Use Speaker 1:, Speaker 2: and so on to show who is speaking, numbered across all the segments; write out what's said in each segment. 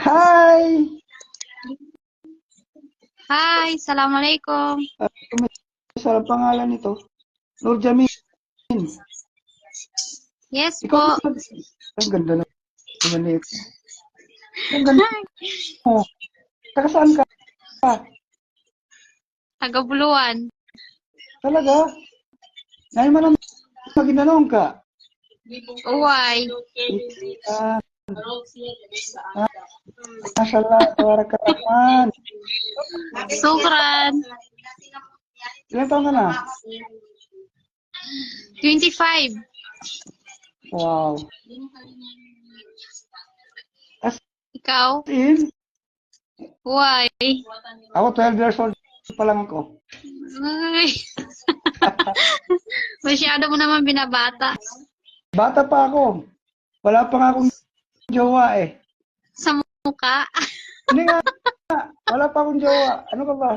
Speaker 1: Hi!
Speaker 2: Hi, Assalamualaikum.
Speaker 1: Sa pangalan nito, Nurjamin.
Speaker 2: Yes
Speaker 1: Ikaw
Speaker 2: po.
Speaker 1: ba? Ang ganda naman nito. Ang ganda mo. Taga saan ka?
Speaker 2: Taga Buluan.
Speaker 1: Talaga? Ngayon mo naman maginanong ka.
Speaker 2: Uway.
Speaker 1: Ah, Mashallah, tawarak rahman.
Speaker 2: Sukran.
Speaker 1: Ilan taon ka na?
Speaker 2: 25.
Speaker 1: Wow. As
Speaker 2: Ikaw?
Speaker 1: in,
Speaker 2: Uway.
Speaker 1: ako 12 years old pa lang ako.
Speaker 2: Uy. Masyado mo naman binabata.
Speaker 1: Bata pa ako. Wala pa nga akong jowa eh.
Speaker 2: Sa mukha.
Speaker 1: Hindi nga. Wala pa akong jowa. Ano ka ba?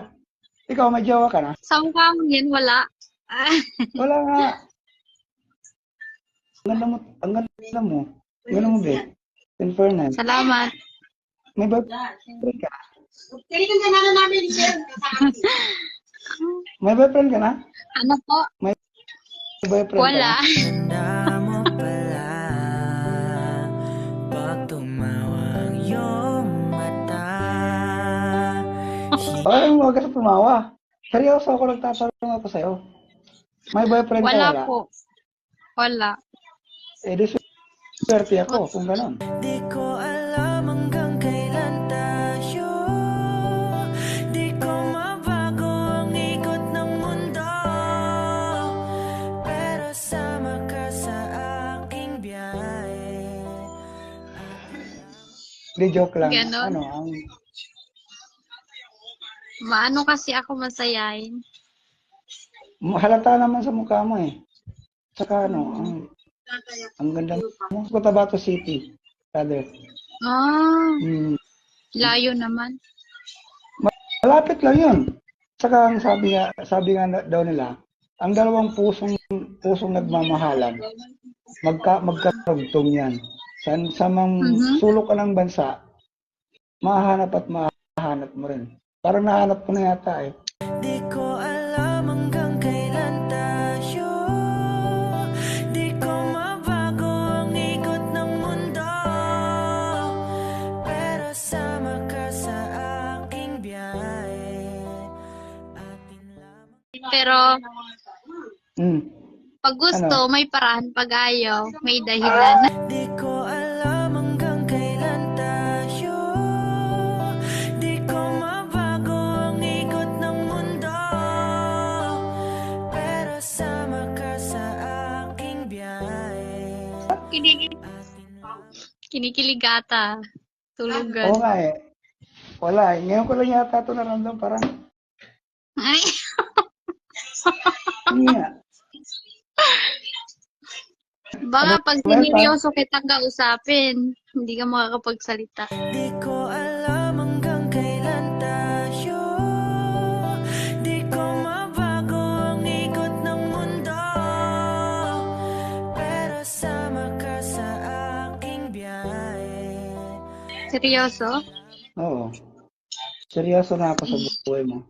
Speaker 1: Ikaw, may jowa ka na?
Speaker 2: Sa mukha mo yan, wala.
Speaker 1: Wala nga. Ang ganda mo. Ganda mo, be. In fairness.
Speaker 2: Salamat.
Speaker 1: May boyfriend ka? May boyfriend ka na?
Speaker 2: Ano po?
Speaker 1: May boyfriend
Speaker 2: Wala.
Speaker 1: ka na?
Speaker 3: Ganda mo pala pag tumawag iyong mata.
Speaker 1: Bakit mo huwag ka sa tumawa? Seryoso ako, nagtatanong ako sa'yo. May boyfriend ka
Speaker 2: Wala
Speaker 1: wala?
Speaker 2: po. Wala.
Speaker 1: Eh, di swerte ako kung gano'n.
Speaker 3: Di ko alam hanggang kailan tayo. Di ko mabago ang ikot ng mundo. Pero sama ka sa aking biyahe.
Speaker 1: Di joke lang.
Speaker 2: Ganon.
Speaker 1: Ano, ang
Speaker 2: Maano kasi ako masayain.
Speaker 1: halata naman sa mukha mo eh. Saka ano, ang ganda mo. Cotabato City, brother.
Speaker 2: Ah,
Speaker 1: Hmm.
Speaker 2: layo naman.
Speaker 1: Malapit lang yun. Saka ang sabi nga daw nila, ang dalawang pusong nagmamahalan, magkarugtong yan. Sa sulok ka ng bansa, mahanap at mahanap mo rin. Parang nahanap ko na yata eh.
Speaker 3: Di ko alam hanggang kailan tayo. Di ko mabago ang ikot ng mundo. Pero sama ka sa aking biyahe. Atin lamang.
Speaker 2: Pero
Speaker 1: Hmm.
Speaker 2: pag gusto,
Speaker 1: Ano?
Speaker 2: may paraan. Pag ayaw, may dahilan.
Speaker 3: Di ko alam hanggang kailan tayo. Di ko mabago ang ikot ng mundo. Pero sama ka sa aking biyahe.
Speaker 2: Kinikiligata. Tulugan.
Speaker 1: Oo nga eh. Wala eh. Ngayon ko lang yata ito naramdam parang,
Speaker 2: Ay,
Speaker 1: hindi nga.
Speaker 2: baka pag
Speaker 1: Well,
Speaker 2: sineryoso kitang kausapin, hindi ka makakapagsalita.
Speaker 3: Di ko alam hanggang kailan tayo. Di ko mabago ang ikot ng mundo. Pero sama ka sa aking biyahe.
Speaker 2: Seryoso?
Speaker 1: Oo. Seryoso na ako sa buhay mo.